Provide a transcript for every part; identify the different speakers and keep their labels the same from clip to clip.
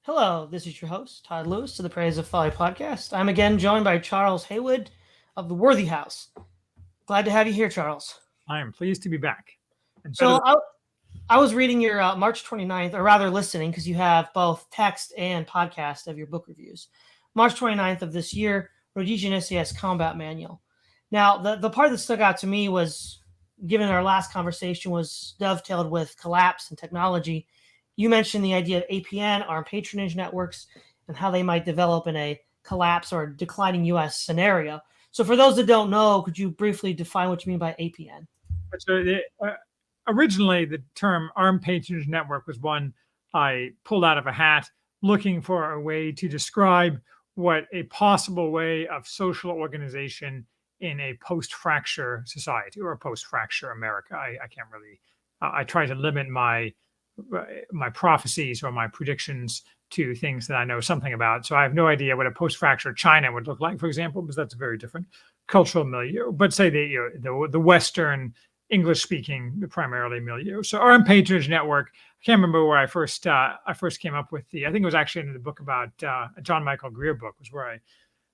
Speaker 1: Hello, this is your host, Todd Lewis, to the Praise of Folly podcast. I'm again joined by Charles Haywood of the Worthy House. Glad to have you here, Charles.
Speaker 2: I am pleased to be back. And
Speaker 1: So I was reading your March 29th, or rather listening, because you have both text and podcast of your book reviews. March 29th of this year, Rhodesian S.A.S. Combat Manual. Now, the part that stuck out to me was, given our last conversation was dovetailed with collapse and technology. You mentioned the idea of APN, Armed Patronage Networks, and how they might develop in a collapse or declining U.S. scenario. So for those that don't know, could you briefly define what you mean by APN?
Speaker 2: So originally, the term Armed Patronage Network was one I pulled out of a hat looking for a way to describe what a possible way of social organization in a post-fracture society or a post-fracture America. I can't really, I try to limit my prophecies or my predictions to things that I know something about. So I have no idea what a post-fracture China would look like, for example, because that's a very different cultural milieu. But say the Western English-speaking, primarily milieu. So Armed Patronage Network. I can't remember where I first came up with I think it was actually in the book about a John Michael Greer book was where I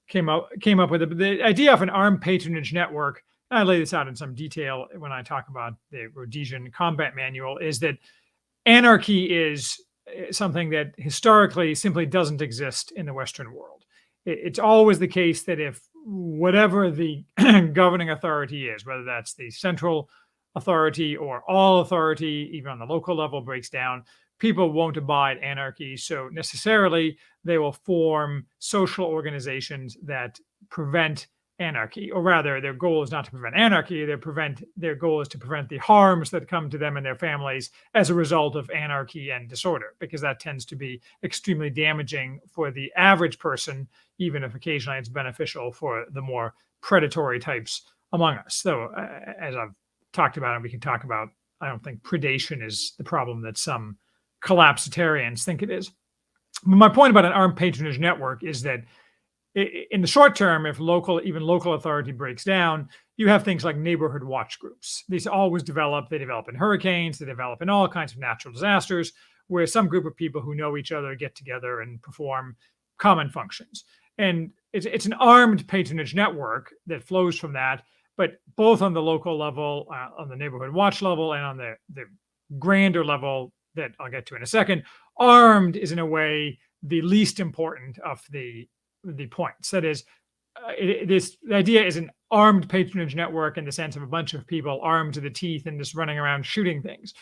Speaker 2: came up with it. But the idea of an armed patronage network, and I lay this out in some detail when I talk about the Rhodesian Combat Manual, is that anarchy is something that historically simply doesn't exist in the Western world. It's always the case that if whatever the governing authority is, whether that's the central authority or all authority, even on the local level, breaks down, people won't abide anarchy. So necessarily they will form social organizations that prevent anarchy, or rather their goal is not to prevent anarchy, their goal is to prevent the harms that come to them and their families as a result of anarchy and disorder, because that tends to be extremely damaging for the average person, even if occasionally it's beneficial for the more predatory types among us. So as I've talked about, and we can talk about, I don't think predation is the problem that some collapsitarians think it is. But my point about an armed patronage network is that in the short term, if even local authority breaks down, you have things like neighborhood watch groups. These always develop. They develop in hurricanes. They develop in all kinds of natural disasters, where some group of people who know each other get together and perform common functions. And it's an armed patronage network that flows from that, but both on the local level, on the neighborhood watch level, and on the grander level that I'll get to in a second. Armed is, in a way, the least important of the points. That is, the idea is an armed patronage network in the sense of a bunch of people armed to the teeth and just running around shooting things.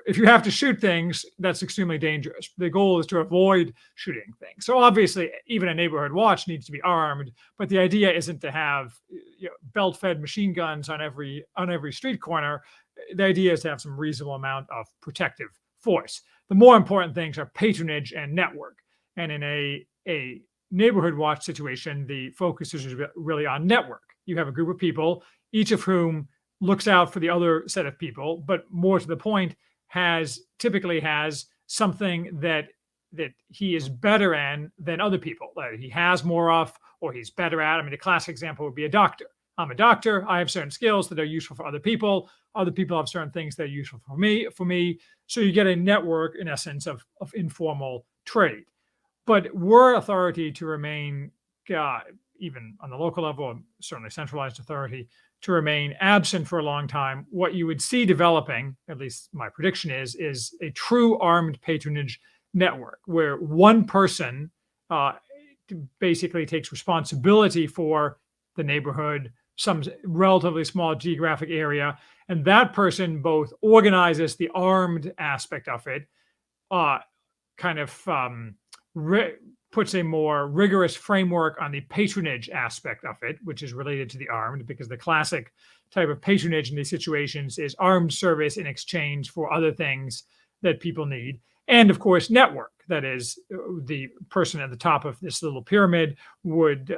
Speaker 2: If you have to shoot things, that's extremely dangerous. The goal is to avoid shooting things. So obviously, even a neighborhood watch needs to be armed, but the idea isn't to have belt-fed machine guns on every street corner. The idea is to have some reasonable amount of protective force. The more important things are patronage and network. And in a neighborhood watch situation, the focus is really on network. You have a group of people, each of whom looks out for the other set of people, but more to the point, typically has something that he is better in than other people, that he has more of, or he's better at. I mean, a classic example would be a doctor. I'm a doctor. I have certain skills that are useful for other people. Other people have certain things that are useful for me. So you get a network, in essence, of informal trade. But were authority to remain, even on the local level, certainly centralized authority, to remain absent for a long time, what you would see developing, at least my prediction is a true armed patronage network, where one person basically takes responsibility for the neighborhood, some relatively small geographic area, and that person both organizes the armed aspect of it, puts a more rigorous framework on the patronage aspect of it, which is related to the armed, because the classic type of patronage in these situations is armed service in exchange for other things that people need. And of course, network. That is, the person at the top of this little pyramid would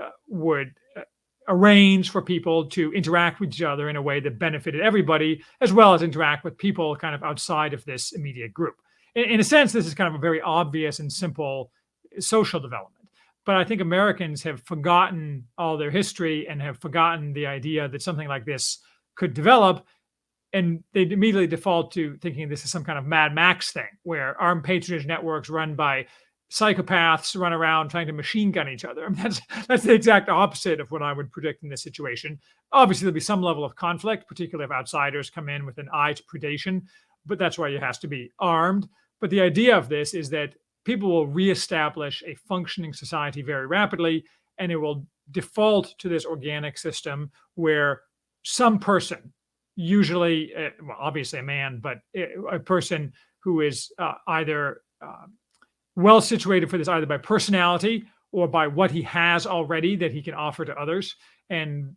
Speaker 2: arrange for people to interact with each other in a way that benefited everybody, as well as interact with people kind of outside of this immediate group. In a sense, this is kind of a very obvious and simple social development. But I think Americans have forgotten all their history and have forgotten the idea that something like this could develop. And they immediately default to thinking this is some kind of Mad Max thing, where armed patronage networks run by psychopaths run around trying to machine gun each other. I mean, that's the exact opposite of what I would predict in this situation. Obviously, there'll be some level of conflict, particularly if outsiders come in with an eye to predation, but that's why it has to be armed. But the idea of this is that people will reestablish a functioning society very rapidly, and it will default to this organic system where some person, usually, well, obviously a man, but a person who is either well situated for this, either by personality or by what he has already that he can offer to others, and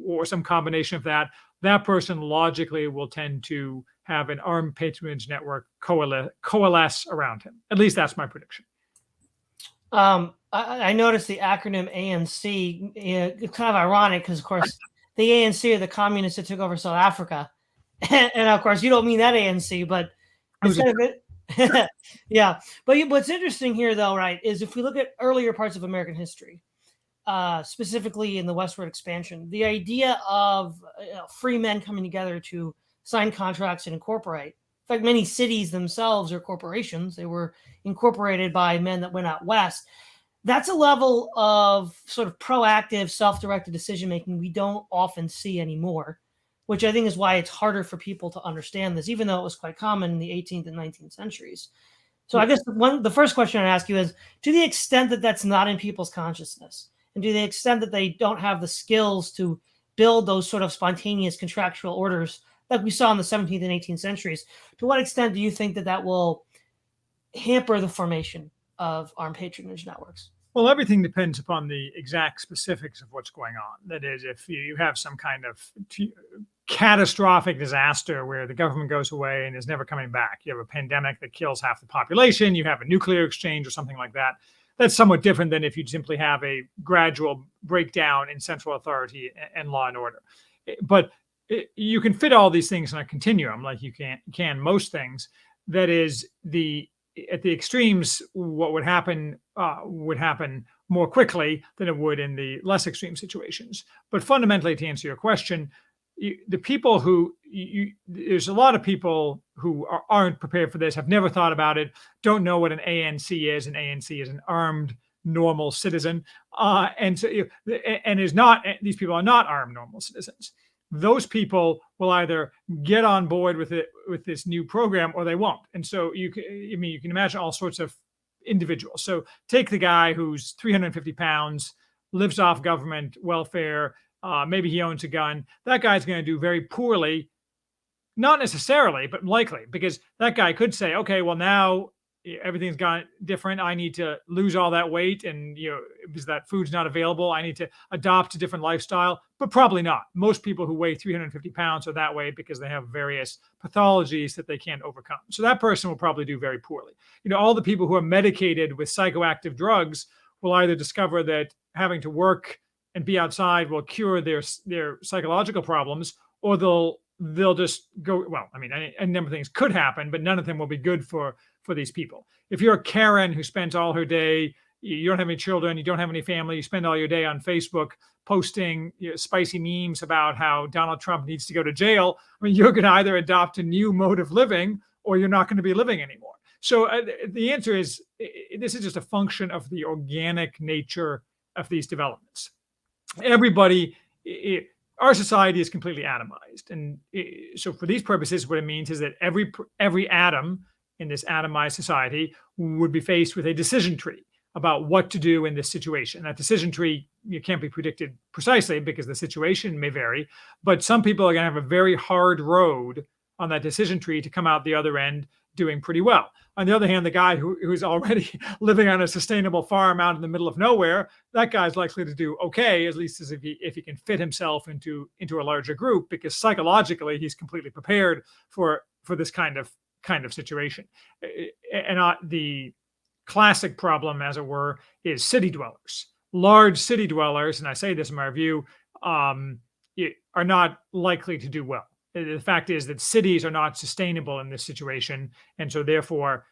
Speaker 2: or some combination of that, that person logically will tend to have an armed patronage network coalesce around him. At least that's my prediction.
Speaker 1: I noticed the acronym ANC. It's kind of ironic because, of course, the ANC are the communists that took over South Africa, and of course, you don't mean that ANC, but instead of it. Yeah, but what's interesting here, though, right, is if we look at earlier parts of American history, specifically in the westward expansion, the idea of free men coming together to sign contracts and incorporate. In fact, many cities themselves are corporations. They were incorporated by men that went out west. That's a level of sort of proactive, self-directed decision-making we don't often see anymore, which I think is why it's harder for people to understand this, even though it was quite common in the 18th and 19th centuries. So I guess the first question I'd ask you is, to the extent that that's not in people's consciousness, and to the extent that they don't have the skills to build those sort of spontaneous contractual orders like we saw in the 17th and 18th centuries, to what extent do you think that that will hamper the formation of armed patronage networks?
Speaker 2: Well, everything depends upon the exact specifics of what's going on. That is, if you have some kind of catastrophic disaster where the government goes away and is never coming back, you have a pandemic that kills half the population, you have a nuclear exchange or something like that, that's somewhat different than if you simply have a gradual breakdown in central authority and law and order. But you can fit all these things in a continuum like you can most things. That is, at the extremes, what would happen more quickly than it would in the less extreme situations. But fundamentally, to answer your question, the people who there's a lot of people who aren't prepared for this, have never thought about it, don't know what an ANC is. An ANC is an armed normal citizen, and so and is not. These people are not armed normal citizens. Those people will either get on board with this new program, or they won't. And so you can imagine all sorts of individuals. So take the guy who's 350 pounds, lives off government welfare, maybe he owns a gun. That guy's going to do very poorly, not necessarily, but likely, because that guy could say, okay, well, now everything's gone different. I need to lose all that weight, and because that food's not available, I need to adopt a different lifestyle. But probably not. Most people who weigh 350 pounds are that way because they have various pathologies that they can't overcome. So that person will probably do very poorly. All the people who are medicated with psychoactive drugs will either discover that having to work and be outside will cure their psychological problems, or they'll just go, well, I mean, a number of things could happen, but none of them will be good for these people. If you're a Karen who spends all her day, you don't have any children, you don't have any family, you spend all your day on Facebook posting spicy memes about how Donald Trump needs to go to jail, I mean, you're going to either adopt a new mode of living, or you're not going to be living anymore. So the answer is, this is just a function of the organic nature of these developments. Everybody, our society is completely atomized. And so for these purposes, what it means is that every atom in this atomized society would be faced with a decision tree about what to do in this situation. That decision tree, you can't be predicted precisely because the situation may vary, but some people are going to have a very hard road on that decision tree to come out the other end doing pretty well. On the other hand, the guy who's already living on a sustainable farm out in the middle of nowhere, that guy's likely to do okay, at least as if he can fit himself into a larger group, because psychologically he's completely prepared for this kind of situation. And the classic problem, as it were, is city dwellers. Large city dwellers, and I say this in my review, are not likely to do well. The fact is that cities are not sustainable in this situation. And so therefore,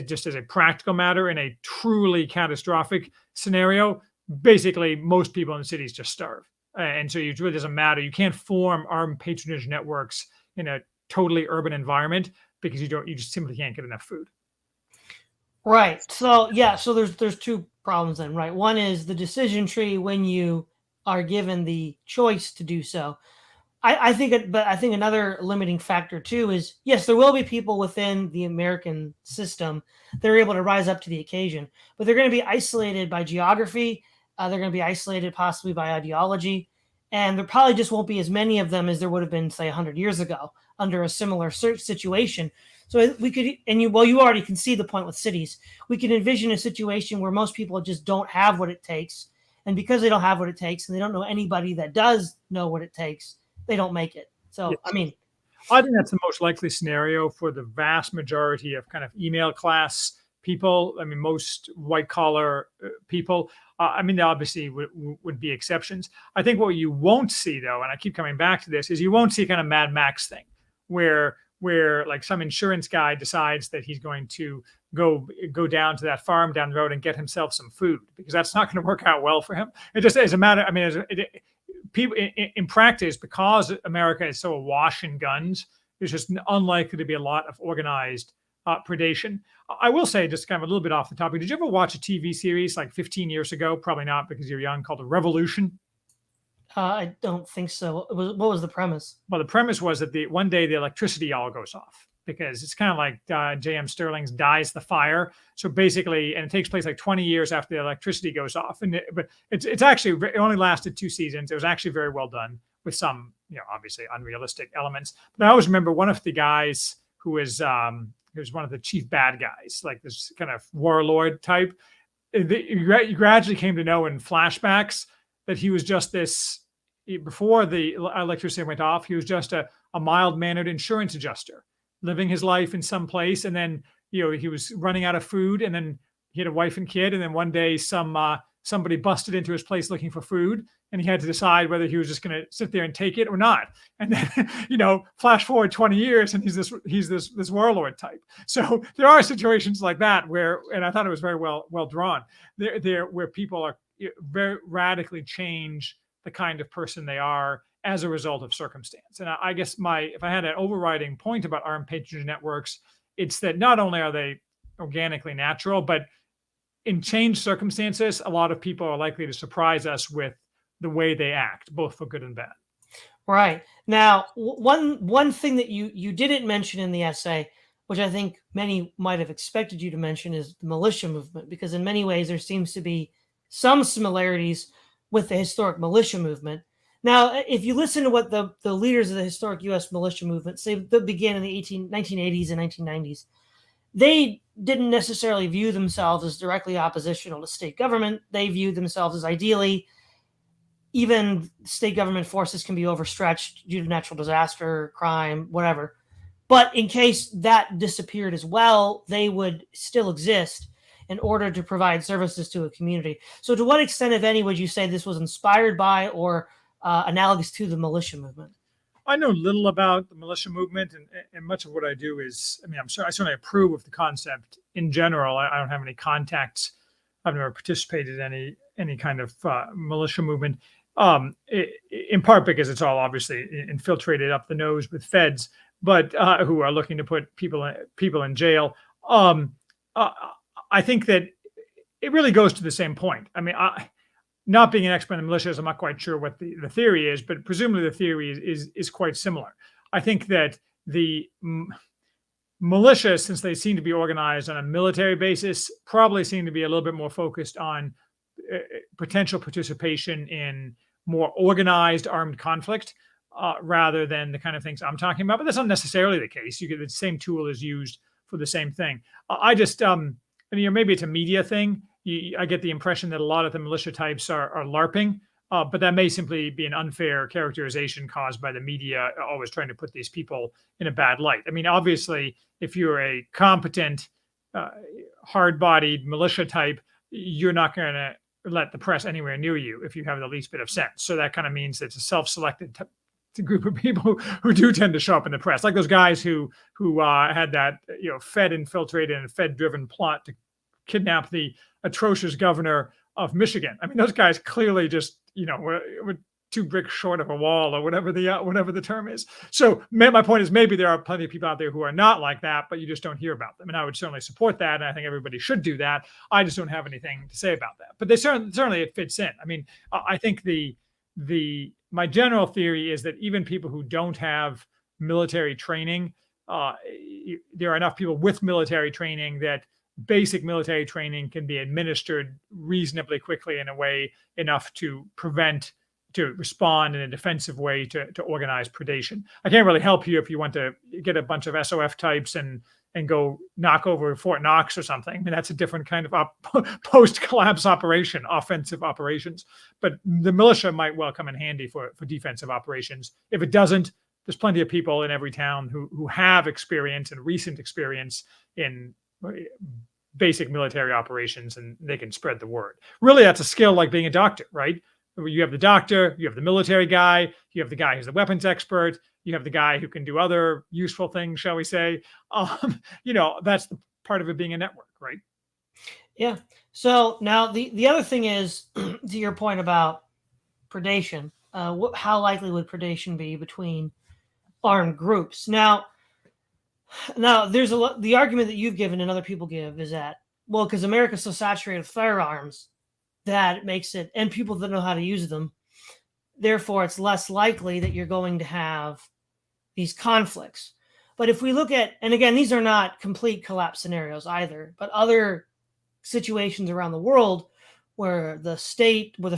Speaker 2: just as a practical matter, in a truly catastrophic scenario, basically most people in the cities just starve. And so it really doesn't matter. You can't form armed patronage networks in a totally urban environment because you just simply can't get enough food.
Speaker 1: Right. So yeah, so there's two problems then, right? One is the decision tree when you are given the choice to do so. I think but I think another limiting factor too is yes, there will be people within the American system that are able to rise up to the occasion, but they're going to be isolated by geography. They're going to be isolated possibly by ideology, and there probably just won't be as many of them as there would have been, say, 100 years ago under a similar search situation. So we could, you already can see the point with cities. We can envision a situation where most people just don't have what it takes, and because they don't have what it takes, and they don't know anybody that does know what it takes, they don't make it. So,
Speaker 2: Yes.
Speaker 1: I mean,
Speaker 2: I think that's the most likely scenario for the vast majority of kind of email class people. I mean, most white collar people. I mean, there obviously would be exceptions. I think what you won't see, though, and I keep coming back to this, is you won't see kind of Mad Max thing where like some insurance guy decides that he's going to go down to that farm down the road and get himself some food, because that's not going to work out well for him. It just is a matter. I mean, people in practice, because America is so awash in guns, there's just unlikely to be a lot of organized predation. I will say, just kind of a little bit off the topic, did you ever watch a TV series like 15 years ago? Probably not, because you're young, called The Revolution.
Speaker 1: I don't think so. What was the premise?
Speaker 2: Well, the premise was that one day the electricity all goes off, because it's kind of like J.M. Sterling's Dies the Fire. So basically, and it takes place like 20 years after the electricity goes off. But it's actually, it only lasted 2 seasons. It was actually very well done, with some, obviously unrealistic elements. But I always remember one of the guys who was one of the chief bad guys, like this kind of warlord type. You gradually came to know in flashbacks that he was just this, before the electricity went off, he was just a mild-mannered insurance adjuster, living his life in some place. And then, he was running out of food, and then he had a wife and kid. And then one day somebody busted into his place looking for food, and he had to decide whether he was just going to sit there and take it or not. And then, flash forward 20 years, and he's this warlord type. So there are situations like that where, and I thought it was very well drawn there where people are very radically change the kind of person they are as a result of circumstance. And I guess if I had an overriding point about armed patronage networks, it's that not only are they organically natural, but in changed circumstances, a lot of people are likely to surprise us with the way they act, both for good and bad.
Speaker 1: Right. Now, one thing that you didn't mention in the essay, which I think many might have expected you to mention, is the militia movement, because in many ways there seems to be some similarities with the historic militia movement. Now, if you listen to what the leaders of the historic U.S. militia movement say, that began in the 1980s and 1990s, they didn't necessarily view themselves as directly oppositional to state government. They viewed themselves as, ideally, even state government forces can be overstretched due to natural disaster, crime, whatever. But in case that disappeared as well, they would still exist in order to provide services to a community. So to what extent, if any, would you say this was inspired by or analogous to the militia movement?
Speaker 2: I know little about the militia movement, and much of what I do is, I mean, I certainly approve of the concept in general. I don't have any contacts. I've never participated in any kind of militia movement, in part because it's all obviously infiltrated up the nose with feds, but who are looking to put people in jail. I think that it really goes to the same point. I mean, not being an expert in militias, I'm not quite sure what the theory is, but presumably the theory is quite similar. I think that the militia, since they seem to be organized on a military basis, probably seem to be a little bit more focused on potential participation in more organized armed conflict, rather than the kind of things I'm talking about. But that's not necessarily the case. You get the same tool is used for the same thing. I just, maybe it's a media thing. I get the impression that a lot of the militia types are LARPing, but that may simply be an unfair characterization caused by the media always trying to put these people in a bad light. I mean, obviously, if you're a competent, hard-bodied militia type, you're not going to let the press anywhere near you if you have the least bit of sense. So that kind of means it's a self-selected group of people who do tend to show up in the press, like those guys who had that Fed infiltrated and Fed driven plot to kidnap the atrocious governor of Michigan. I mean, those guys clearly just were two bricks short of a wall, or whatever the term is. So my point is, maybe there are plenty of people out there who are not like that, but you just don't hear about them. And I would certainly support that, and I think everybody should do that. I just don't have anything to say about that. But they certainly it fits in. I mean, I think my general theory is that even people who don't have military training, there are enough people with military training that basic military training can be administered reasonably quickly in a way enough to respond in a defensive way to organize predation. I can't really help you if you want to get a bunch of SOF types and go knock over Fort Knox or something. I mean, that's a different kind of post-collapse operation, offensive operations. But the militia might well come in handy for defensive operations. If it doesn't, there's plenty of people in every town who have experience and recent experience in basic military operations, and they can spread the word. Really, that's a skill like being a doctor, right? You have the doctor, you have the military guy, you have the guy who's the weapons expert, you have the guy who can do other useful things, shall we say. That's the part of it being a network, right?
Speaker 1: Yeah. So now the other thing is, to your point about predation, how likely would predation be between armed groups? Now there's the argument that you've given and other people give is that, well, because America's so saturated with firearms that it makes it, and people that know how to use them, therefore it's less likely that you're going to have these conflicts. But if we look at, and again, these are not complete collapse scenarios either, but other situations around the world where the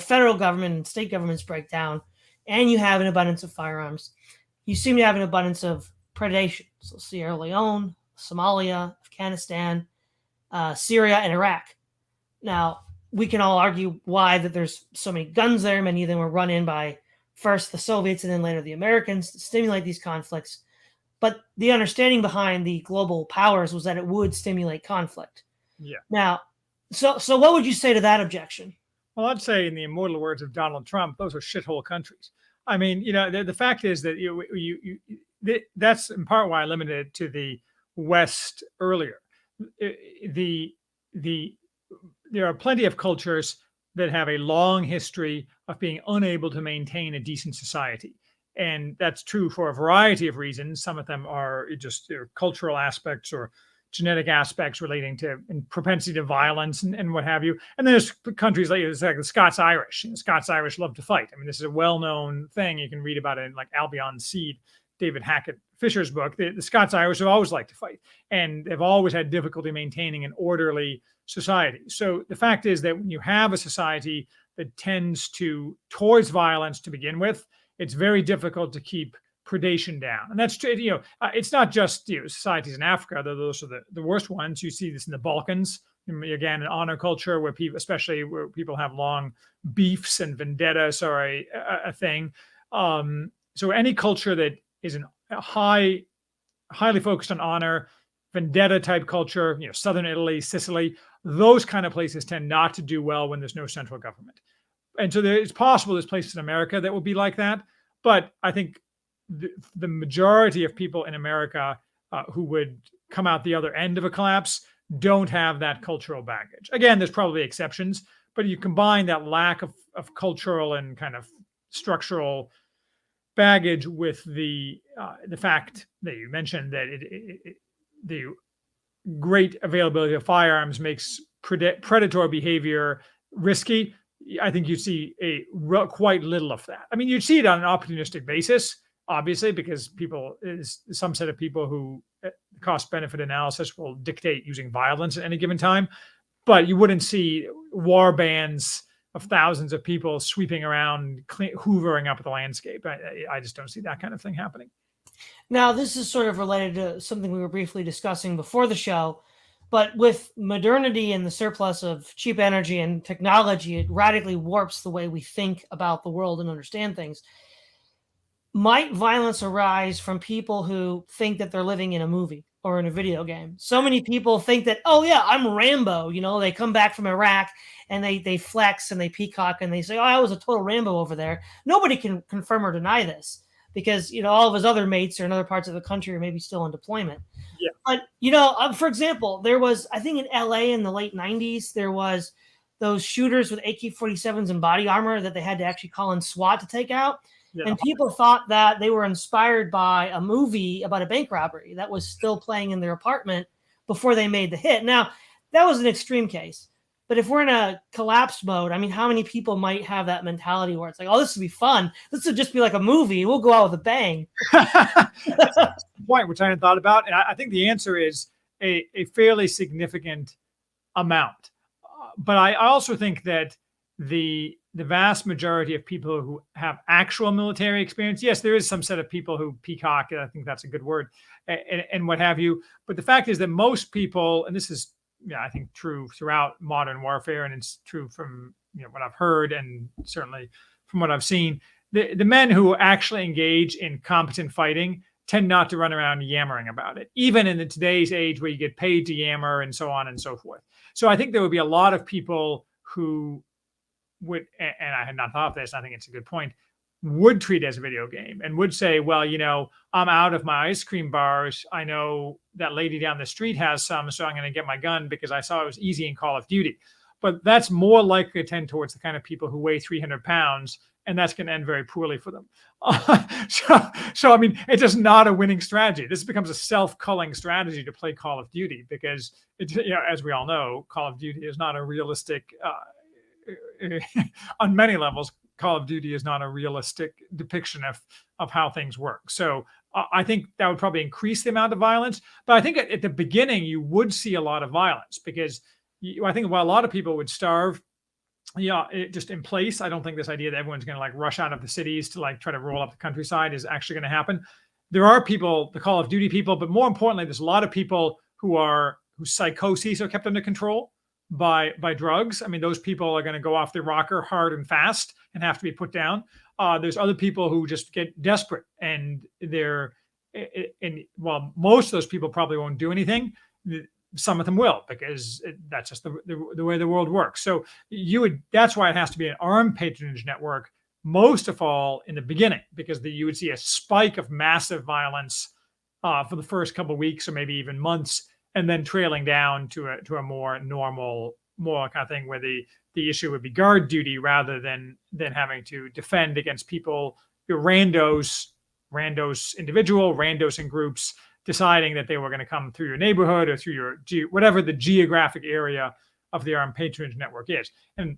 Speaker 1: federal government and state governments break down and you have an abundance of firearms, you seem to have an abundance of predation. So Sierra Leone, Somalia, Afghanistan, Syria, and Iraq. Now, we can all argue why that there's so many guns there. Many of them were run in by first the Soviets and then later the Americans to stimulate these conflicts. But the understanding behind the global powers was that it would stimulate conflict.
Speaker 2: Yeah.
Speaker 1: Now, so what would you say to that objection?
Speaker 2: Well, I'd say, in the immortal words of Donald Trump, those are shithole countries. I mean, the fact is that that's in part why I limited it to the West earlier. There are plenty of cultures that have a long history of being unable to maintain a decent society. And that's true for a variety of reasons. Some of them are just cultural aspects or genetic aspects relating to propensity to violence and what have you. And then there's countries like the Scots-Irish. Scots-Irish love to fight. I mean, this is a well-known thing. You can read about it in like Albion's Seed, David Hackett Fisher's book. The Scots-Irish have always liked to fight, and they've always had difficulty maintaining an orderly society. So the fact is that when you have a society that tends towards violence to begin with, it's very difficult to keep predation down. And that's true. It's not just societies in Africa, though those are the worst ones. You see this in the Balkans, again, an honor culture where people, especially where people have long beefs and vendettas are a thing. So any culture that is highly focused on honor, vendetta type culture, Southern Italy, Sicily, those kind of places tend not to do well when there's no central government. And so it's possible there's places in America that will be like that. But I think the majority of people in America who would come out the other end of a collapse don't have that cultural baggage. Again, there's probably exceptions, but you combine that lack of cultural and kind of structural baggage with the fact that you mentioned that the great availability of firearms makes predatory behavior risky. I think you see quite little of that. I mean, you'd see it on an opportunistic basis, obviously, because some set of people who cost-benefit analysis will dictate using violence at any given time, but you wouldn't see war bands of thousands of people sweeping around, hoovering up the landscape. I just don't see that kind of thing happening.
Speaker 1: Now, this is sort of related to something we were briefly discussing before the show, but with modernity and the surplus of cheap energy and technology, it radically warps the way we think about the world and understand things. Might violence arise from people who think that they're living in a movie or in a video game? So many people think that, oh yeah, I'm Rambo. They come back from Iraq and they flex and they peacock and they say, oh, I was a total Rambo over there. Nobody can confirm or deny this because, all of his other mates are in other parts of the country or maybe still in deployment.
Speaker 2: Yeah.
Speaker 1: But, for example, there was, I think in LA in the late 90s, there was those shooters with AK-47s and body armor that they had to actually call in SWAT to take out.
Speaker 2: Yeah.
Speaker 1: And people thought that they were inspired by a movie about a bank robbery that was still playing in their apartment before they made the hit. Now, that was an extreme case. But if we're in a collapse mode, I mean, how many people might have that mentality where it's like, oh, this would be fun. This would just be like a movie. We'll go out with a bang.
Speaker 2: That's a point which I hadn't thought about. And I think the answer is a fairly significant amount. But I also think that the vast majority of people who have actual military experience, yes, there is some set of people who peacock, and I think that's a good word, and what have you. But the fact is that most people, and this is, I think true throughout modern warfare, and it's true from what I've heard, and certainly from what I've seen, the men who actually engage in competent fighting tend not to run around yammering about it, even in today's age where you get paid to yammer and so on and so forth. So I think there would be a lot of people who would, and I had not thought of this, I think it's a good point, would treat it as a video game and would say, well, I'm out of my ice cream bars. I know that lady down the street has some, so I'm going to get my gun because I saw it was easy in Call of Duty. But that's more likely to tend towards the kind of people who weigh 300 pounds, and that's going to end very poorly for them. So I mean, it's just not a winning strategy. This becomes a self-culling strategy to play Call of Duty because, as we all know, Call of Duty is not a realistic, on many levels, Call of Duty is not a realistic depiction of how things work. So I think that would probably increase the amount of violence. But I think at the beginning, you would see a lot of violence because I think while a lot of people would starve, just in place, I don't think this idea that everyone's going to rush out of the cities to try to roll up the countryside is actually going to happen. There are people, the Call of Duty people, but more importantly, there's a lot of people whose psychoses are kept under control by drugs. I mean, those people are going to go off their rocker hard and fast and have to be put down. There's other people who just get desperate, and while most of those people probably won't do anything, some of them will, because that's just the way the world works. So that's why it has to be an armed patronage network, most of all in the beginning, because you would see a spike of massive violence for the first couple of weeks or maybe even months, and then trailing down to a more normal, more kind of thing where the issue would be guard duty rather than having to defend against people, randos in groups, deciding that they were going to come through your neighborhood or through your whatever the geographic area of the armed patronage network is. And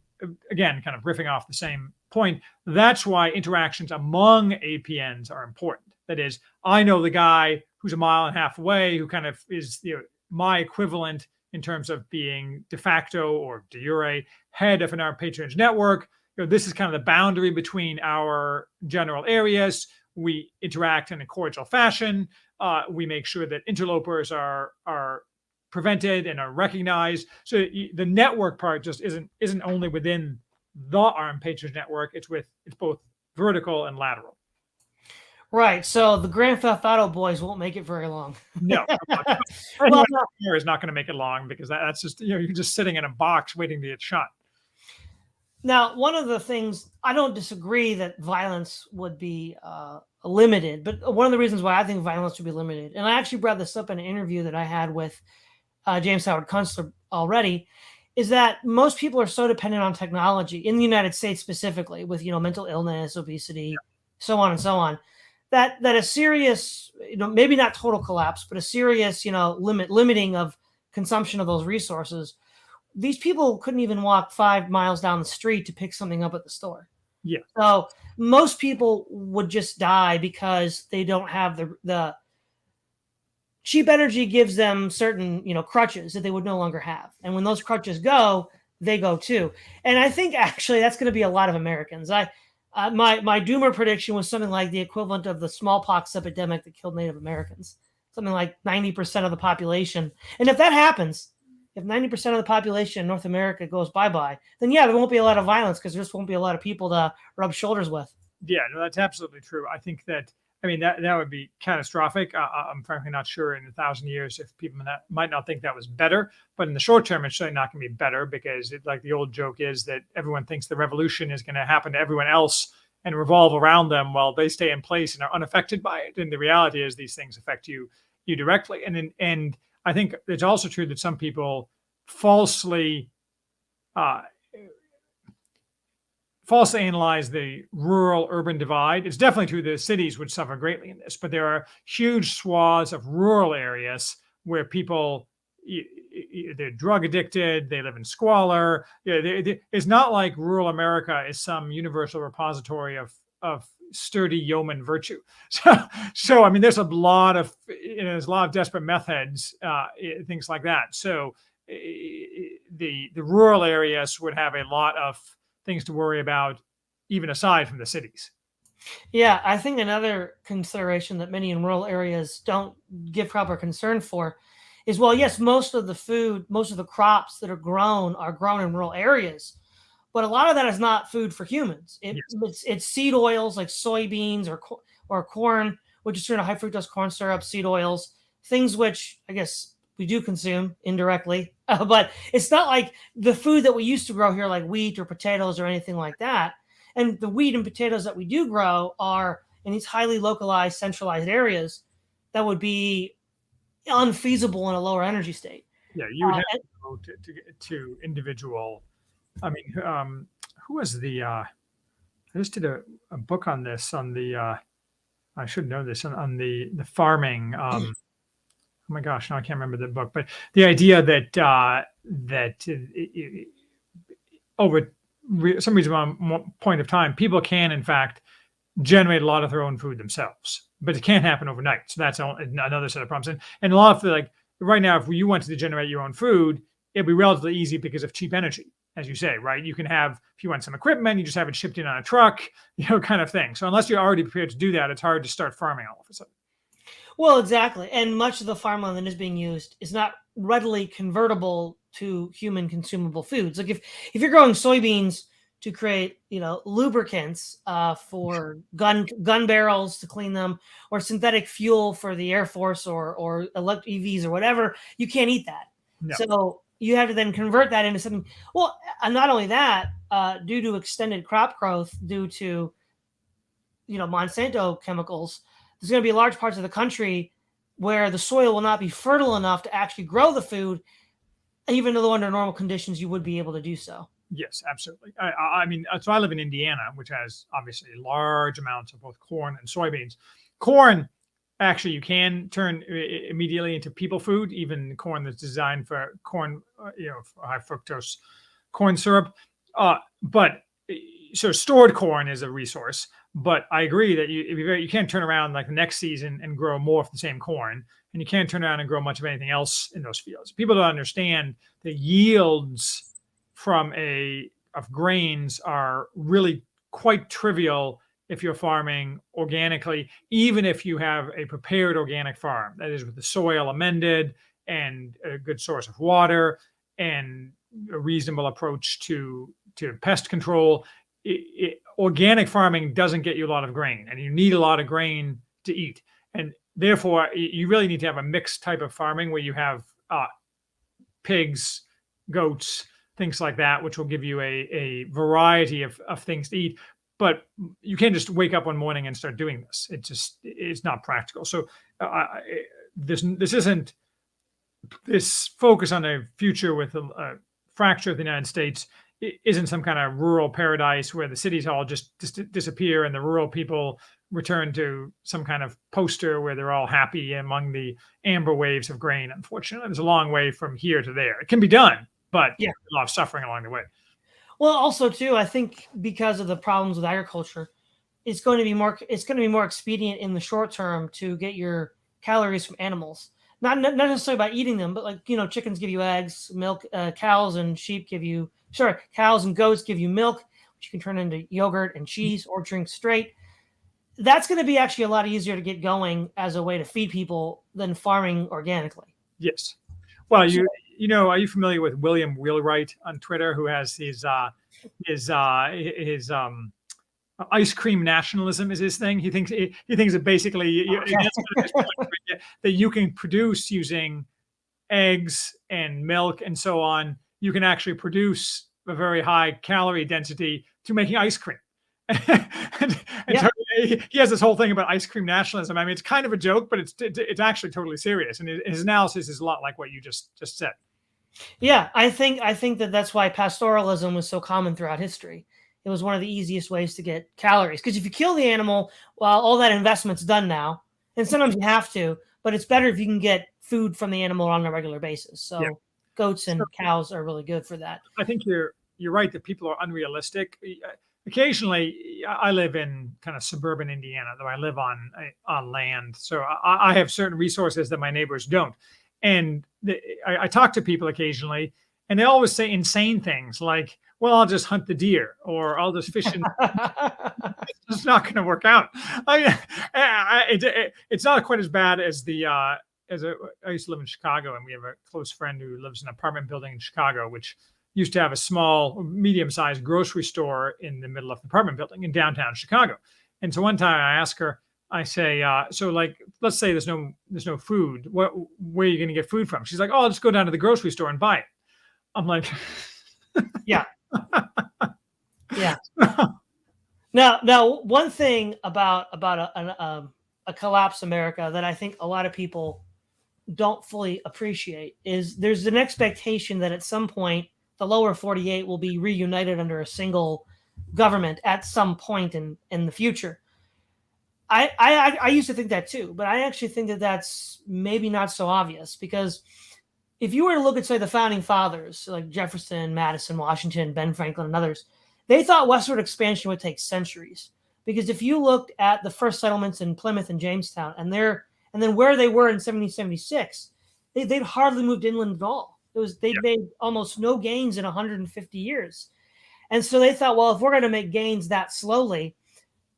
Speaker 2: again, kind of riffing off the same point, that's why interactions among APNs are important. That is, I know the guy who's a mile and a half away who kind of is my equivalent in terms of being de facto or de jure head of an armed patronage network. This is kind of the boundary between our general areas. We interact in a cordial fashion. We make sure that interlopers are prevented and are recognized. So the network part just isn't only within the armed patronage network. It's both vertical and lateral.
Speaker 1: Right. So the Grand Theft Auto boys won't make it very long.
Speaker 2: No. Well, is not going to make it long because that's just you're just sitting in a box waiting to get shot.
Speaker 1: Now, one of the things, I don't disagree that violence would be limited, but one of the reasons why I think violence would be limited, and I actually brought this up in an interview that I had with James Howard Kunstler already, is that most people are so dependent on technology in the United States specifically with, mental illness, obesity, so on and so on, that a serious, maybe not total collapse, but a serious, limiting of consumption of those resources. These people couldn't even walk 5 miles down the street to pick something up at the store.
Speaker 2: Yeah.
Speaker 1: So most people would just die because they don't have the cheap energy gives them certain, crutches that they would no longer have. And when those crutches go, they go too. And I think actually that's going to be a lot of Americans. My doomer prediction was something like the equivalent of the smallpox epidemic that killed Native Americans, something like 90% of the population. And if that happens, if 90% of the population in North America goes bye-bye, then there won't be a lot of violence because there just won't be a lot of people to rub shoulders with.
Speaker 2: Yeah, no, that's absolutely true. I think that would be catastrophic. I'm frankly not sure in 1,000 years if people might not think that was better, but in the short term, it's certainly not going to be better because like the old joke is that everyone thinks the revolution is going to happen to everyone else and revolve around them while they stay in place and are unaffected by it. And the reality is these things affect you directly. And I think it's also true that some people falsely falsely analyze the rural-urban divide. It's definitely true that cities would suffer greatly in this, but there are huge swaths of rural areas where people, they're drug addicted, they live in squalor. It's not like rural America is some universal repository of sturdy yeoman virtue. So I mean, there's a lot of desperate meth heads, things like that. So the rural areas would have a lot of things to worry about, even aside from the cities.
Speaker 1: Yeah, I think another consideration that many in rural areas don't give proper concern for is, well, yes, most of the food, most of the crops that are grown in rural areas, but a lot of that is not food for humans. It's seed oils like soybeans or corn, which is high fructose corn syrup, seed oils, things which I guess we do consume indirectly, but it's not like the food that we used to grow here, like wheat or potatoes or anything like that. And the wheat and potatoes that we do grow are in these highly localized, centralized areas that would be unfeasible in a lower energy state.
Speaker 2: Yeah, you would have to go to individual. I mean, who was the? I just did a book on this on the. I should know this on the farming. Oh my gosh, now I can't remember the book, but the idea that over some reasonable point of time, people can in fact generate a lot of their own food themselves, but it can't happen overnight. So that's another set of problems. And a lot of right now, if you wanted to generate your own food, it'd be relatively easy because of cheap energy, as you say, right? You can have, if you want some equipment, you just have it shipped in on a truck, kind of thing. So unless you're already prepared to do that, it's hard to start farming all of a sudden.
Speaker 1: Well, exactly. And much of the farmland that is being used is not readily convertible to human consumable foods. Like if you're growing soybeans to create, lubricants for gun barrels to clean them, or synthetic fuel for the Air Force or electric EVs or whatever, you can't eat that. No. So you have to then convert that into something. Well, and not only that, due to extended crop growth, due to, Monsanto chemicals, there's going to be large parts of the country where the soil will not be fertile enough to actually grow the food, even though under normal conditions you would be able to do so.
Speaker 2: Yes, absolutely. I mean, so I live in Indiana, which has obviously large amounts of both corn and soybeans. Corn, actually, you can turn immediately into people food, even corn that's designed for corn, for high fructose corn syrup. But so stored corn is a resource. But I agree that you can't turn around like the next season and grow more of the same corn, and you can't turn around and grow much of anything else in those fields. People don't understand the yields of grains are really quite trivial if you're farming organically, even if you have a prepared organic farm, that is with the soil amended and a good source of water and a reasonable approach to pest control. Organic farming doesn't get you a lot of grain, and you need a lot of grain to eat. And therefore, you really need to have a mixed type of farming where you have pigs, goats, things like that, which will give you a variety of things to eat. But you can't just wake up one morning and start doing this. It's not practical. So this focus on a future with a fracture of the United States isn't some kind of rural paradise where the cities all just disappear and the rural people return to some kind of poster where they're all happy among the amber waves of grain. Unfortunately, there's a long way from here to there. It can be done, but yeah, a lot of suffering along the way.
Speaker 1: Well, also too, I think because of the problems with agriculture, it's going to be more expedient in the short term to get your calories from animals. Not necessarily by eating them, but like, chickens give you eggs, milk, cows and goats give you milk, which you can turn into yogurt and cheese or drink straight. That's going to be actually a lot easier to get going as a way to feed people than farming organically.
Speaker 2: Yes. Well, are you familiar with William Wheelwright on Twitter, who has his ice cream nationalism is his thing? He thinks that basically that you can produce using eggs and milk and so on. You can actually produce a very high calorie density to making ice cream. So he has this whole thing about ice cream nationalism. I mean, it's kind of a joke, but it's actually totally serious. And his analysis is a lot like what you just said.
Speaker 1: Yeah, I think that's why pastoralism was so common throughout history, it was one of the easiest ways to get calories. Because if you kill the animal, well, all that investment's done now. And sometimes you have to, but it's better if you can get food from the animal on a regular basis. So goats and cows are really good for that.
Speaker 2: I think you're right that people are unrealistic. Occasionally, I live in kind of suburban Indiana, though I live on land. So I have certain resources that my neighbors don't. And I talk to people occasionally, and they always say insane things like, well, I'll just hunt the deer, or I'll just fish. It's not going to work out. It's not quite as bad as I used to live in Chicago, and we have a close friend who lives in an apartment building in Chicago, which used to have a small, medium-sized grocery store in the middle of the apartment building in downtown Chicago. And so one time I asked her, I say, so like, let's say there's no food. Where are you going to get food from? She's like, oh, I'll just go down to the grocery store and buy it. I'm like,
Speaker 1: yeah. Yeah. Now, one thing about a collapsed America that I think a lot of people don't fully appreciate is there's an expectation that at some point the lower 48 will be reunited under a single government at some point in the future. I used to think that too, but I actually think that that's maybe not so obvious, because if you were to look at, say, the founding fathers like Jefferson, Madison, Washington, Ben Franklin, and others, they thought westward expansion would take centuries. Because if you looked at the first settlements in Plymouth and Jamestown, and then where they were in 1776, they'd hardly moved inland at all. They made almost no gains in 150 years. And so they thought, well, if we're going to make gains that slowly,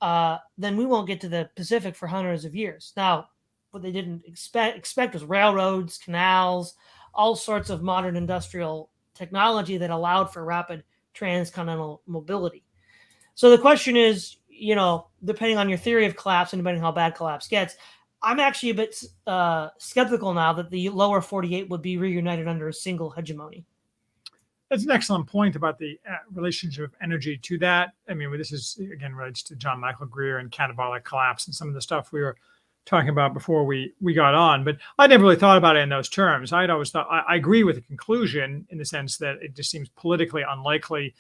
Speaker 1: then we won't get to the Pacific for hundreds of years. Now, what they didn't expect was railroads, canals, all sorts of modern industrial technology that allowed for rapid transcontinental mobility. So the question is, depending on your theory of collapse and depending on how bad collapse gets, I'm actually a bit skeptical now that the lower 48 would be reunited under a single hegemony.
Speaker 2: That's an excellent point about the relationship of energy to that. I mean, this is, again, relates to John Michael Greer and catabolic collapse and some of the stuff we were talking about before we got on. But I never really thought about it in those terms. I'd always thought, I agree with the conclusion in the sense that it just seems politically unlikely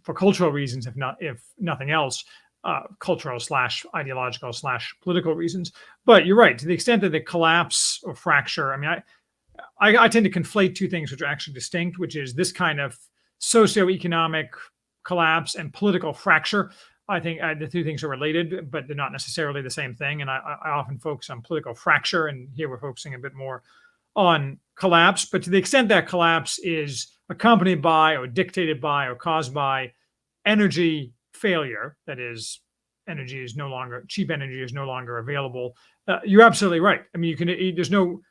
Speaker 2: for cultural reasons, if nothing else, cultural / ideological / political reasons. But you're right, to the extent that the collapse or fracture, I mean, I tend to conflate two things which are actually distinct, which is this kind of socioeconomic collapse and political fracture. I think the two things are related, but they're not necessarily the same thing. And I often focus on political fracture, and here we're focusing a bit more on collapse. But to the extent that collapse is accompanied by or dictated by or caused by energy failure, that is, cheap energy is no longer available, you're absolutely right. I mean,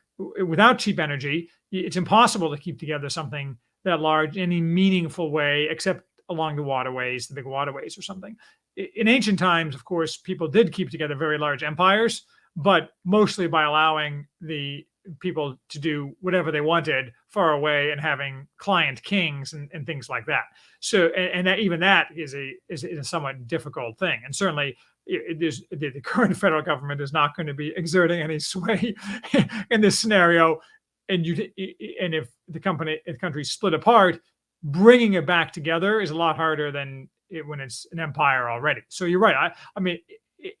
Speaker 2: without cheap energy, it's impossible to keep together something that large in any meaningful way, except along the waterways, the big waterways or something. In ancient times, of course, people did keep together very large empires, but mostly by allowing the people to do whatever they wanted far away and having client kings and things like that. So, and that, even that is a somewhat difficult thing. And certainly the current federal government is not going to be exerting any sway in this scenario. And if the country split apart, bringing it back together is a lot harder than when it's an empire already. So you're right. I mean,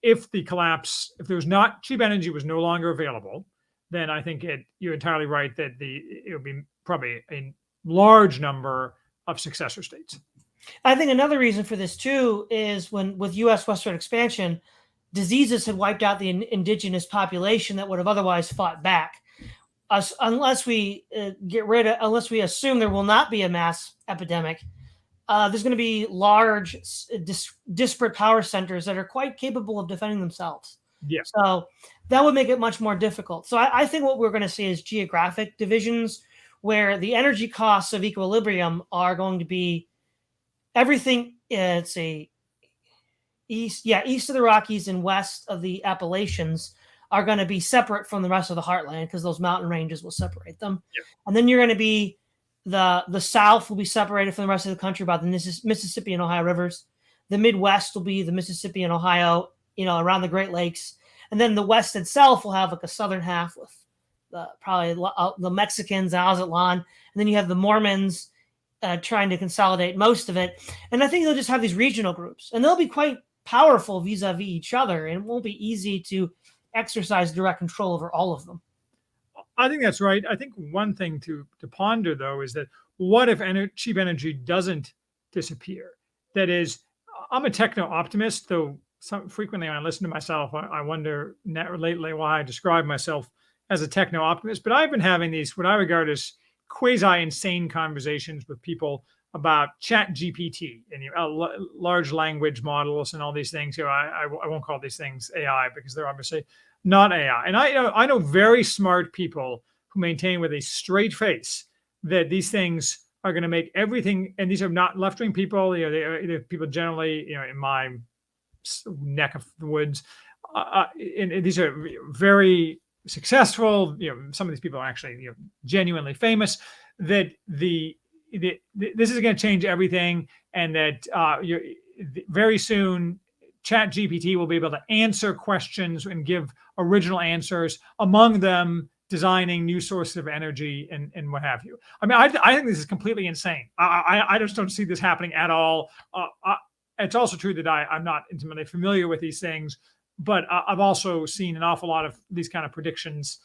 Speaker 2: if there's not cheap energy was no longer available, then I think you're entirely right that it would be probably a large number of successor states.
Speaker 1: I think another reason for this too is with U.S. westward expansion, diseases had wiped out the indigenous population that would have otherwise fought back. Unless we assume there will not be a mass epidemic, there's going to be large, disparate power centers that are quite capable of defending themselves.
Speaker 2: Yes.
Speaker 1: So that would make it much more difficult. So I think what we're going to see is geographic divisions where the energy costs of equilibrium are going to be everything. It's east of the Rockies and west of the Appalachians are going to be separate from the rest of the heartland because those mountain ranges will separate them. Yep. And then you're going to be the South will be separated from the rest of the country by the Mississippi and Ohio rivers. The Midwest will be the Mississippi and Ohio, around the Great Lakes. And then the West itself will have like a southern half with probably the Mexicans, Aztlan. And then you have the Mormons trying to consolidate most of it. And I think they'll just have these regional groups, and they'll be quite powerful vis-a-vis each other, and it won't be easy to exercise direct control over all of them.
Speaker 2: I think that's right. I think one thing to ponder, though, is that what if cheap energy doesn't disappear? That is, I'm a techno-optimist, though frequently when I listen to myself, I wonder lately why I describe myself as a techno-optimist. But I've been having these, what I regard as quasi-insane conversations with people about Chat GPT and large language models and all these things. I won't call these things AI because they're obviously not AI. And I know very smart people who maintain with a straight face that these things are going to make everything, and these are not left-wing people. They're people generally, in my neck of the woods, and these are very successful. Some of these people are actually genuinely famous. That this is going to change everything, and that very soon Chat GPT will be able to answer questions and give original answers, among them designing new sources of energy and what have you. I mean, I think this is completely insane. I just don't see this happening at all. It's also true that I'm not intimately familiar with these things, but I've also seen an awful lot of these kind of predictions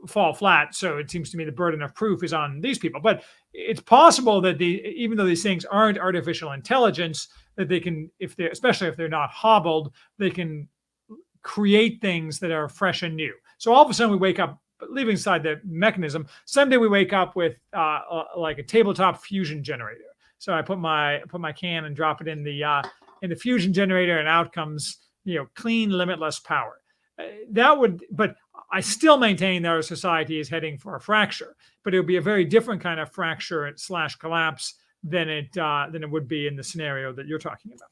Speaker 2: fall flat. So it seems to me the burden of proof is on these people. But it's possible that even though these things aren't artificial intelligence, that they can, especially if they're not hobbled, they can create things that are fresh and new. So all of a sudden we wake up, leaving aside the mechanism, someday we wake up with like a tabletop fusion generator. So I put my can and drop it in the fusion generator, and out comes clean, limitless power. But I still maintain that our society is heading for a fracture, but it would be a very different kind of fracture / collapse than it would be in the scenario that you're talking about.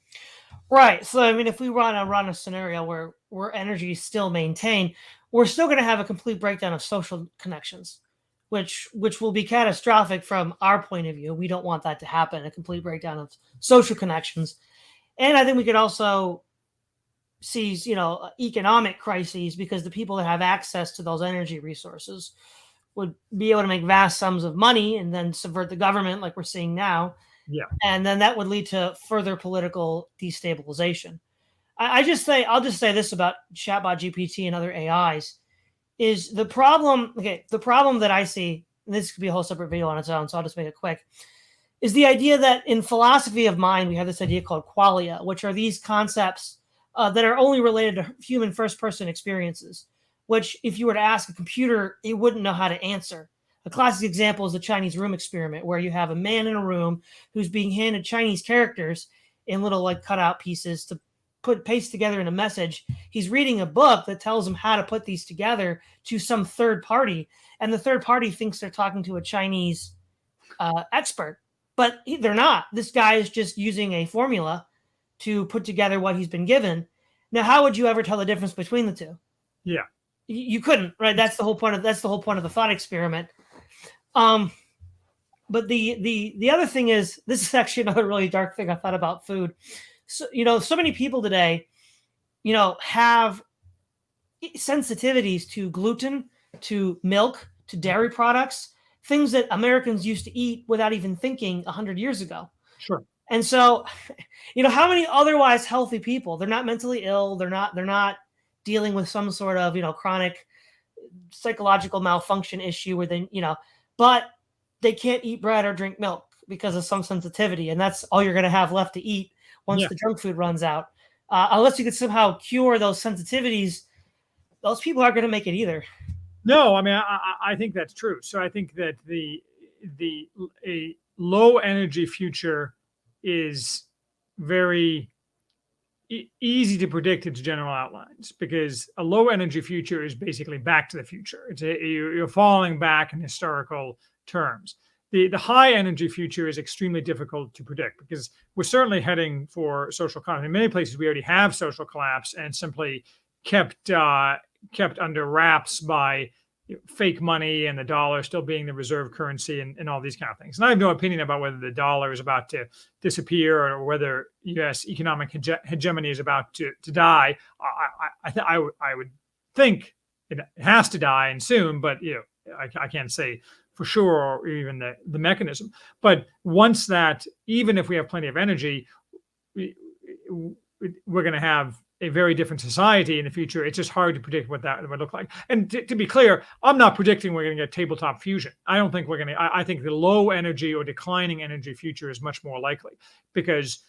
Speaker 1: Right. So I mean, if we run a scenario where energy is still maintained, we're still going to have a complete breakdown of social connections, which will be catastrophic from our point of view. We don't want that to happen, a complete breakdown of social connections. And I think we could also see, economic crises, because the people that have access to those energy resources would be able to make vast sums of money and then subvert the government like we're seeing now.
Speaker 2: Yeah.
Speaker 1: And then that would lead to further political destabilization. I'll just say this about chatbot GPT and other AIs is the problem. Okay. The problem that I see, and this could be a whole separate video on its own, so I'll just make it quick, is the idea that in philosophy of mind, we have this idea called qualia, which are these concepts that are only related to human first-person experiences, which if you were to ask a computer, it wouldn't know how to answer. A classic example is the Chinese room experiment, where you have a man in a room who's being handed Chinese characters in little cutout pieces to paste together in a message. He's reading a book that tells him how to put these together to some third party, and the third party thinks they're talking to a Chinese expert, but they're not. This guy is just using a formula to put together what he's been given. Now, how would you ever tell the difference between the two?
Speaker 2: Yeah,
Speaker 1: you couldn't, right? That's the whole point of the thought experiment. But the other thing is, this is actually another really dark thing I thought about food. So so many people today, have sensitivities to gluten, to milk, to dairy products, things that Americans used to eat without even thinking 100 years ago.
Speaker 2: Sure.
Speaker 1: And so, how many otherwise healthy people, they're not mentally ill, they're not dealing with some sort of, chronic psychological malfunction issue where they, but they can't eat bread or drink milk because of some sensitivity. And that's all you're going to have left to eat once the junk food runs out. Unless you could somehow cure those sensitivities, those people aren't going to make it either.
Speaker 2: No, I mean, I think that's true. So I think that a low energy future is very easy to predict its general outlines, because a low energy future is basically back to the future. You're falling back in historical terms. The high energy future is extremely difficult to predict, because we're certainly heading for social collapse. In many places, we already have social collapse, and simply kept under wraps by fake money and the dollar still being the reserve currency and all these kind of things. And I have no opinion about whether the dollar is about to disappear or whether U.S. economic hegemony is about to die. I would think it has to die, and soon, but I can't say for sure, or even the mechanism. But once that, even if we have plenty of energy, we're going to have a very different society in the future. It's just hard to predict what that would look like. And to be clear, I'm not predicting we're going to get tabletop fusion. I don't think we're going to. I think the low energy or declining energy future is much more likely, because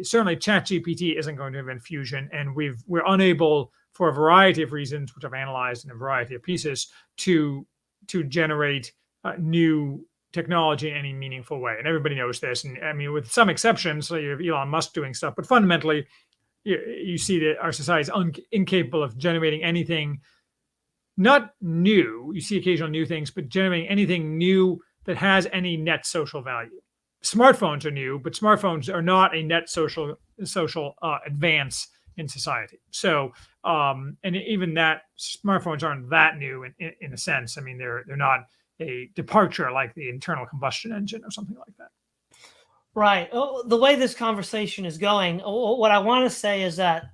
Speaker 2: certainly ChatGPT isn't going to invent fusion, and we're unable, for a variety of reasons, which I've analyzed in a variety of pieces, to generate new technology in any meaningful way. And everybody knows this. And I mean, with some exceptions, so you have Elon Musk doing stuff, but fundamentally, you see that our society is incapable of generating anything, not new. You see occasional new things, but generating anything new that has any net social value. Smartphones are new, but smartphones are not a net social advance in society. So, and even that, smartphones aren't that new in a sense. I mean, they're not a departure like the internal combustion engine or something like that.
Speaker 1: Right. The way this conversation is going, what I want to say is that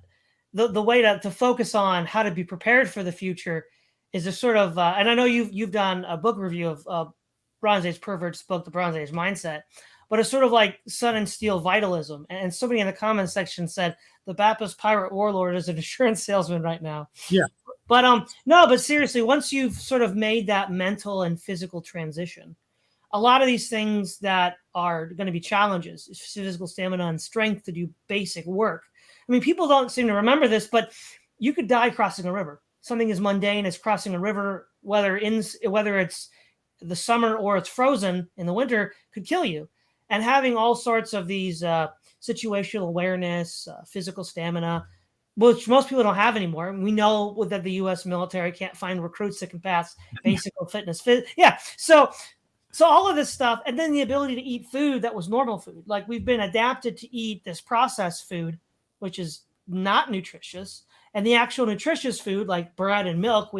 Speaker 1: the way to focus on how to be prepared for the future is a sort of, and I know you've done a book review of Bronze Age Pervert's book, The Bronze Age Mindset, but it's sort of like Sun and Steel Vitalism. And somebody in the comments section said the Baptist pirate warlord is an insurance salesman right now.
Speaker 2: Yeah.
Speaker 1: But no, but seriously, once you've sort of made that mental and physical transition, a lot of these things that are going to be challenges, physical stamina and strength to do basic work. I mean, people don't seem to remember this, but you could die crossing a river. Something as mundane as crossing a river, whether it's the summer or it's frozen in the winter, could kill you. And having all sorts of these situational awareness, physical stamina, which most people don't have anymore. We know that the U.S. military can't find recruits that can pass basic fitness. Yeah. So all of this stuff, and then the ability to eat food that was normal food. Like, we've been adapted to eat this processed food, which is not nutritious. And the actual nutritious food, like bread and milk,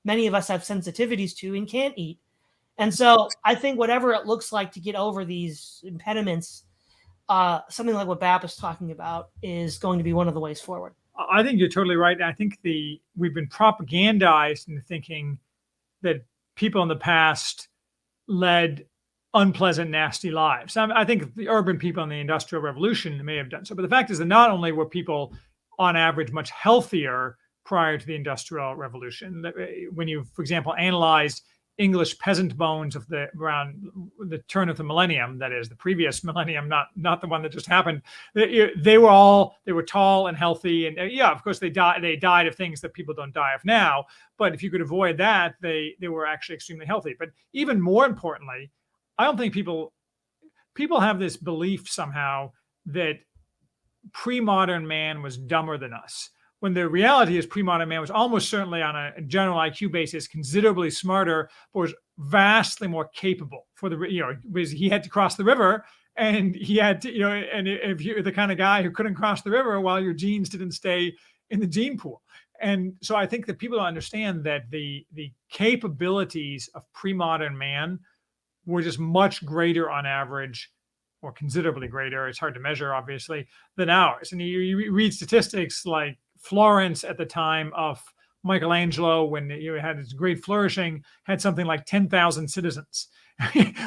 Speaker 1: many of us have sensitivities to and can't eat. And so I think whatever it looks like to get over these impediments, something like what Bap is talking about is going to be one of the ways forward.
Speaker 2: I think you're totally right. I think we've been propagandized into thinking that people in the past led unpleasant, nasty lives. I think the urban people in the Industrial Revolution may have done so. But the fact is that not only were people on average much healthier prior to the Industrial Revolution, when you, for example, analyzed English peasant bones of around the turn of the millennium, that is the previous millennium, not the one that just happened, they were tall and healthy, and yeah, of course they died of things that people don't die of now, but if you could avoid that, they were actually extremely healthy. But even more importantly, I don't think people have this belief somehow that pre-modern man was dumber than us, when the reality is pre-modern man was almost certainly, on a general IQ basis, considerably smarter, but was vastly more capable because he had to cross the river, and he had to, and if you're the kind of guy who couldn't cross the river, well, your genes didn't stay in the gene pool. And so I think that people don't understand that the capabilities of pre-modern man were just much greater on average, or considerably greater, it's hard to measure, obviously, than ours. And you read statistics like Florence at the time of Michelangelo, when you had its great flourishing, had something like 10,000 citizens,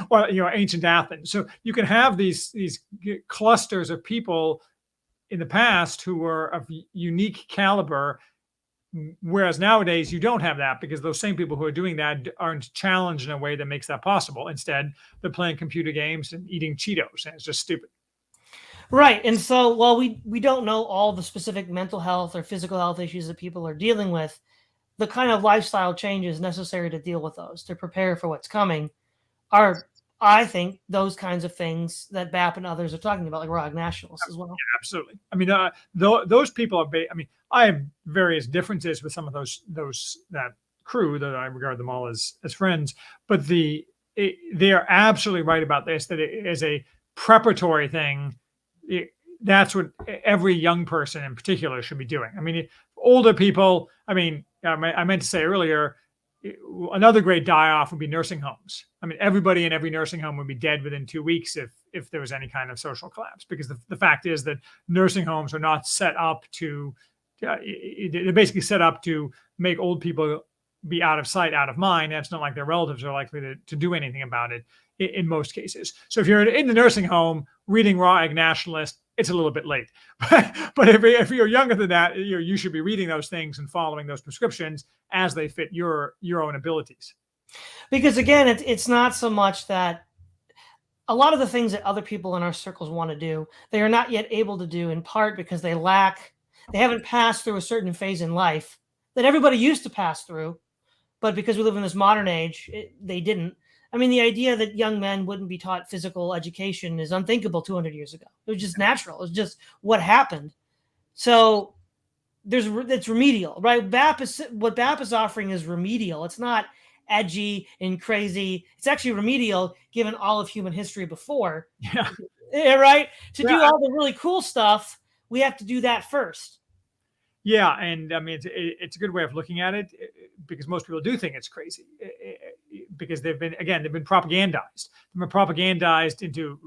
Speaker 2: or ancient Athens. So you can have these clusters of people in the past who were of unique caliber, whereas nowadays you don't have that, because those same people who are doing that aren't challenged in a way that makes that possible. Instead, they're playing computer games and eating Cheetos, and it's just stupid.
Speaker 1: Right. And so, while we don't know all the specific mental health or physical health issues that people are dealing with, the kind of lifestyle changes necessary to deal with those, to prepare for what's coming, are, I think, those kinds of things that BAP and others are talking about, like Rogue Nationals as well.
Speaker 2: Yeah, absolutely. I mean, those people are, I have various differences with some of that crew that I regard them all as friends, but they are absolutely right about this, that it is a preparatory thing. That's what every young person in particular should be doing. I mean, older people, I meant to say earlier, another great die-off would be nursing homes. I mean, everybody in every nursing home would be dead within 2 weeks if there was any kind of social collapse, because the fact is that nursing homes are not set up to, they're basically set up to make old people be out of sight, out of mind. And it's not like their relatives are likely to do anything about it in most cases. So if you're in the nursing home reading Raw Egg Nationalist, it's a little bit late. But if you're younger than that, you should be reading those things and following those prescriptions as they fit your own abilities.
Speaker 1: Because again, it's not so much that a lot of the things that other people in our circles want to do, they are not yet able to do, in part because they haven't passed through a certain phase in life that everybody used to pass through. But because we live in this modern age, they didn't. I mean, the idea that young men wouldn't be taught physical education is unthinkable 200 years ago. It was just natural. It was just what happened. So it's remedial, right? What BAP is offering is remedial. It's not edgy and crazy. It's actually remedial given all of human history before.
Speaker 2: Yeah.
Speaker 1: Right? To do all the really cool stuff, we have to do that first.
Speaker 2: Yeah, and I mean, it's a good way of looking at it, because most people do think it's crazy, because they've been propagandized. They've been propagandized into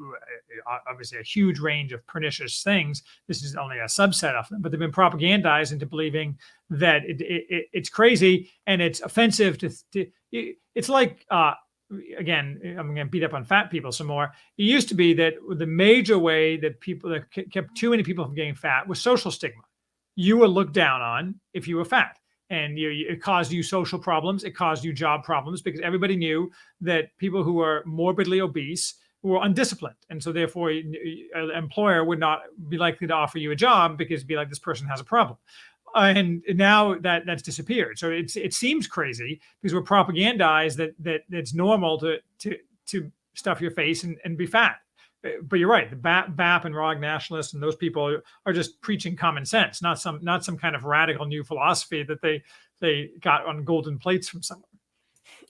Speaker 2: obviously a huge range of pernicious things. This is only a subset of them, but they've been propagandized into believing that it's crazy and it's offensive it's like, again, I'm going to beat up on fat people some more. It used to be that the major way that kept too many people from getting fat was social stigma. You were looked down on if you were fat, and it caused you social problems. It caused you job problems, because everybody knew that people who were morbidly obese were undisciplined. And so therefore an employer would not be likely to offer you a job, because it'd be like, this person has a problem. And now that's disappeared. So it seems crazy because we're propagandized that it's normal to stuff your face and be fat. But you're right. The BAP and Raw Egg Nationalists and those people are just preaching common sense, not some kind of radical new philosophy that they got on golden plates from somewhere.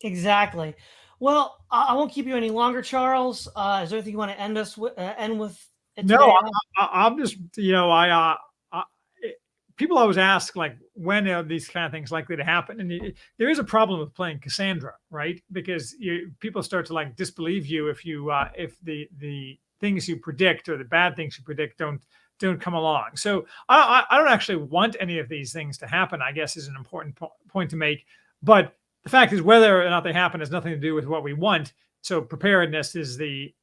Speaker 1: Exactly. Well, I won't keep you any longer, Charles. Is there anything you want to end with?
Speaker 2: No, I'm just, people always ask, like, when are these kind of things likely to happen? And there is a problem with playing Cassandra, right? Because people start to like disbelieve you if the things you predict, or the bad things you predict, don't come along. So I don't actually want any of these things to happen, I guess, is an important point to make. But the fact is, whether or not they happen has nothing to do with what we want. So preparedness is the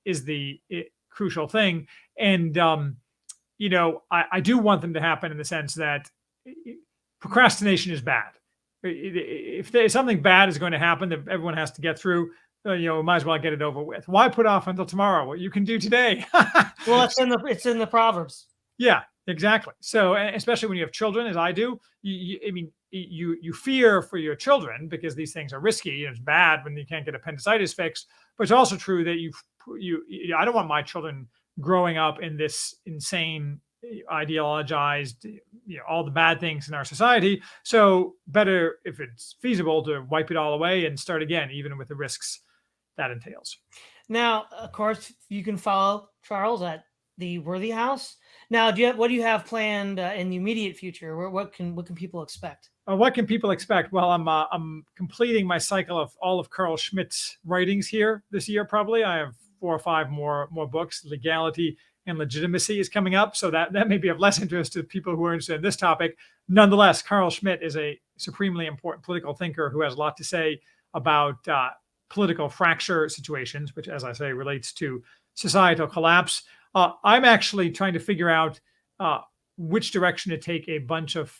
Speaker 2: crucial thing. And I do want them to happen in the sense that procrastination is bad. If something bad is going to happen that everyone has to get through, might as well get it over with. Why put off until tomorrow what you can do today?
Speaker 1: Well, it's in the Proverbs.
Speaker 2: Yeah, exactly. So, especially when you have children, as I do, you fear for your children because these things are risky, and it's bad when you can't get appendicitis fixed. But it's also true that I don't want my children growing up in this insane, ideologized, all the bad things in our society. So better, if it's feasible, to wipe it all away and start again, even with the risks that entails.
Speaker 1: Now, of course, you can follow Charles at the Worthy House. Now, what do you have planned in the immediate future? What can people expect?
Speaker 2: What can people expect? Well, I'm completing my cycle of all of Carl Schmitt's writings here this year. Probably I have 4 or 5 more books. Legality and Legitimacy is coming up, so that may be of less interest to people who are interested in this topic. Nonetheless, Carl Schmitt is a supremely important political thinker who has a lot to say about political fracture situations, which, as I say, relates to societal collapse. I'm actually trying to figure out which direction to take a bunch of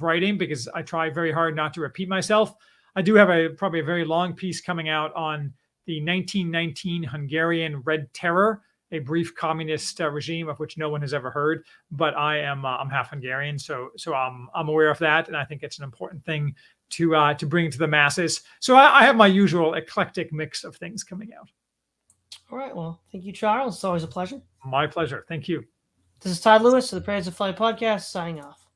Speaker 2: writing, because I try very hard not to repeat myself. I do have probably a very long piece coming out on the 1919 Hungarian Red Terror, a brief communist regime of which no one has ever heard. But I'm half Hungarian, so I'm aware of that, and I think it's an important thing to bring to the masses. So I have my usual eclectic mix of things coming out.
Speaker 1: All right. Well, thank you, Charles. It's always a pleasure.
Speaker 2: My pleasure. Thank you.
Speaker 1: This is Todd Lewis of the Preparedness of Flight podcast, signing off.